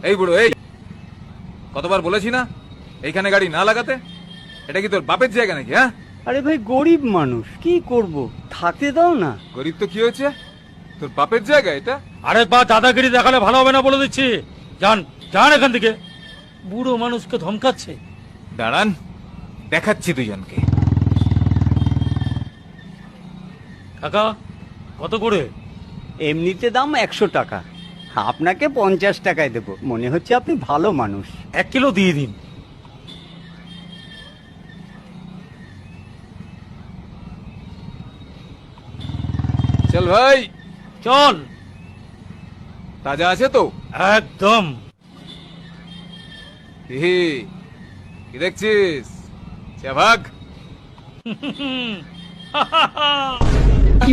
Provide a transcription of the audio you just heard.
এই বুড়ো, এই কতবার বলেছি না এইখানে গাড়ি না লাগাতে? এটা কি তোর বাপের জায়গা নাকি? হ্যাঁ, আরে ভাই, গরিব মানুষ, কি করব, থাকতে দাও না। গরিব তো কি হয়েছে? তোর বাপের জায়গা এটা। আরে বা দাদাগিরি দেখালে ভালো হবে না বলে দিচ্ছি। যান যান এখান থেকে। বুড়ো মানুষকে ধমকাচ্ছে। দাঁড়ান, দেখাচ্ছি দুজনকে। কাকা, কত করে? এমনিতে দাম 100 টাকা, আপনাকে 50 টাকায় দেবো। মনে হচ্ছে আপনি ভালো মানুষ। 1 কিলো দিয়ে দিন। চল ভাই, চল। তাজা আছে তো? একদম। কি দেখছিস? চা ভাগ। কি